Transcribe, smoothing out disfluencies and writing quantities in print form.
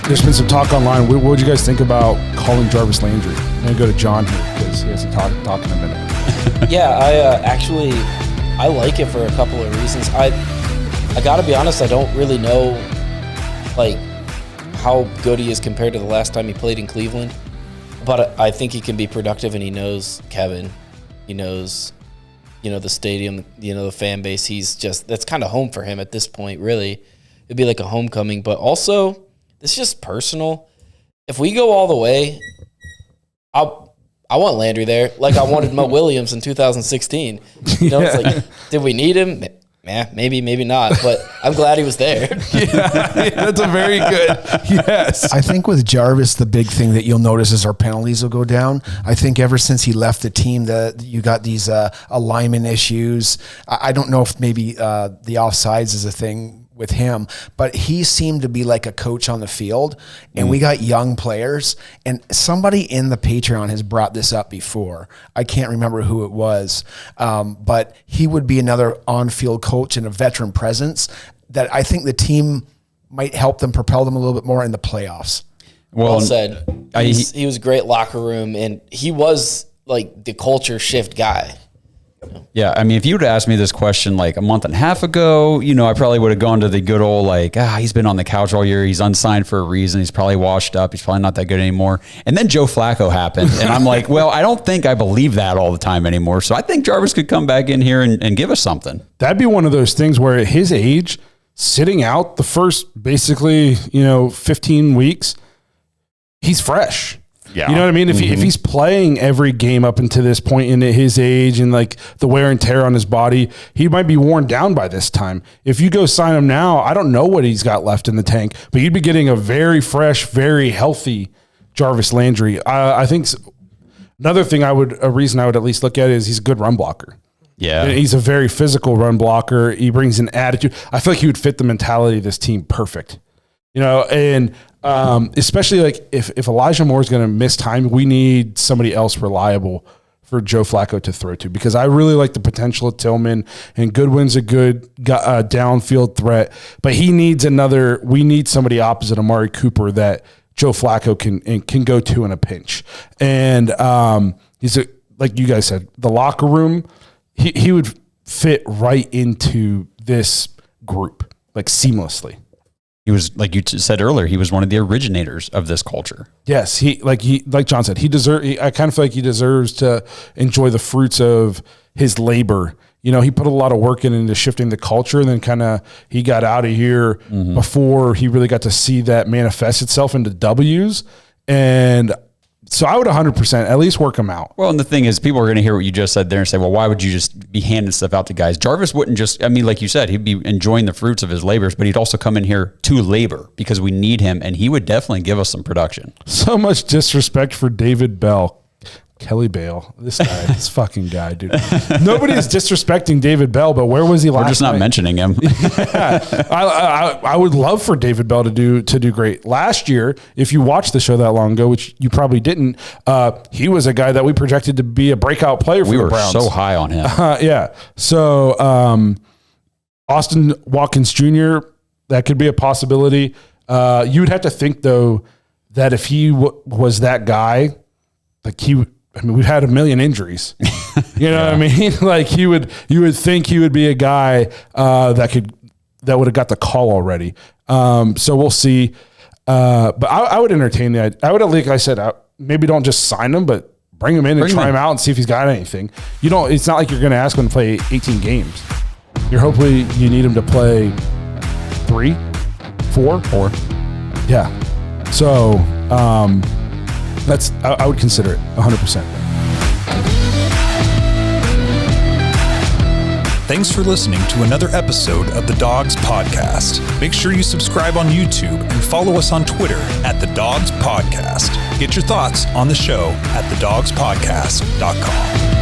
There's been some talk online. What would you guys think about calling Jarvis Landry? I'm going to go to John here because he hasn't talked in a minute. Yeah, I like it for a couple of reasons. I got to be honest, I don't really know like how good he is compared to the last time he played in Cleveland. But I think he can be productive, and he knows Kevin. He knows, the stadium, the fan base. That's kind of home for him at this point, really. It'd be like a homecoming. But also, it's just personal. If we go all the way, I want Landry there, like I wanted Mo Williams in 2016. It's like, did we need him? Maybe not, but I'm glad he was there. Yeah, that's a very good, yes. I think with Jarvis, the big thing that you'll notice is our penalties will go down. I think ever since he left the team, you got these alignment issues. I don't know if maybe the offsides is a thing with him, but he seemed to be like a coach on the field, and we got young players, and somebody in the Patreon has brought this up before. I can't remember who it was, but he would be another on-field coach and a veteran presence that I think the team might help them propel them a little bit more in the playoffs. Well said. He was a great locker room, and he was like the culture shift guy. Yeah, I mean, if you would have asked me this question like a month and a half ago, I probably would have gone to the good old he's been on the couch all year. He's unsigned for a reason. He's probably washed up. He's probably not that good anymore. And then Joe Flacco happened. And I'm like, well, I don't think I believe that all the time anymore. So I think Jarvis could come back in here and give us something. That'd be one of those things where at his age, sitting out the first basically, 15 weeks, he's fresh. Yeah. You know what I mean? If he's playing every game up until this point in his age and like the wear and tear on his body, he might be worn down by this time. If you go sign him now, I don't know what he's got left in the tank, but you'd be getting a very fresh, very healthy Jarvis Landry. I think another thing a reason I would at least look at it is he's a good run blocker. Yeah. He's a very physical run blocker. He brings an attitude. I feel like he would fit the mentality of this team perfect. And especially like if Elijah Moore is going to miss time, we need somebody else reliable for Joe Flacco to throw to, because I really like the potential of Tillman, and Goodwin's a good downfield threat, but we need somebody opposite Amari Cooper that Joe Flacco can go to in a pinch. And like you guys said, the locker room, he would fit right into this group like seamlessly. He was, like you said earlier, he was one of the originators of this culture. Yes, like John said, I kind of feel like he deserves to enjoy the fruits of his labor. He put a lot of work into shifting the culture, and then he got out of here before he really got to see that manifest itself into W's. And so I would 100% at least work him out. Well, and the thing is, people are going to hear what you just said there and say, well, why would you just be handing stuff out to guys? Jarvis wouldn't like you said, he'd be enjoying the fruits of his labors, but he'd also come in here to labor because we need him, and he would definitely give us some production. So much disrespect for David Bell. Kelly Bale, this fucking guy, dude. Nobody's disrespecting David Bell, but where was he last night? We're just not mentioning him. Yeah. I would love for David Bell to do great. Last year, if you watched the show that long ago, which you probably didn't, he was a guy that we projected to be a breakout player for the Browns. We were so high on him. Yeah. So Austin Watkins Jr., that could be a possibility. You would have to think, though, that if he was that guy, like we've had a million injuries. You know what I mean? Like you would think he would be a guy that would have got the call already. So we'll see. But I would entertain that. I would, like I said, maybe don't just sign him, but bring him in and try him out and see if he's got anything. It's not like you're going to ask him to play 18 games. Hopefully you need him to play 3, 4. Yeah. So, I would consider it 100%. Thanks for listening to another episode of the Dawgs Podcast. Make sure you subscribe on YouTube and follow us on Twitter at the Dawgs Podcast. Get your thoughts on the show at thedawgspodcast.com.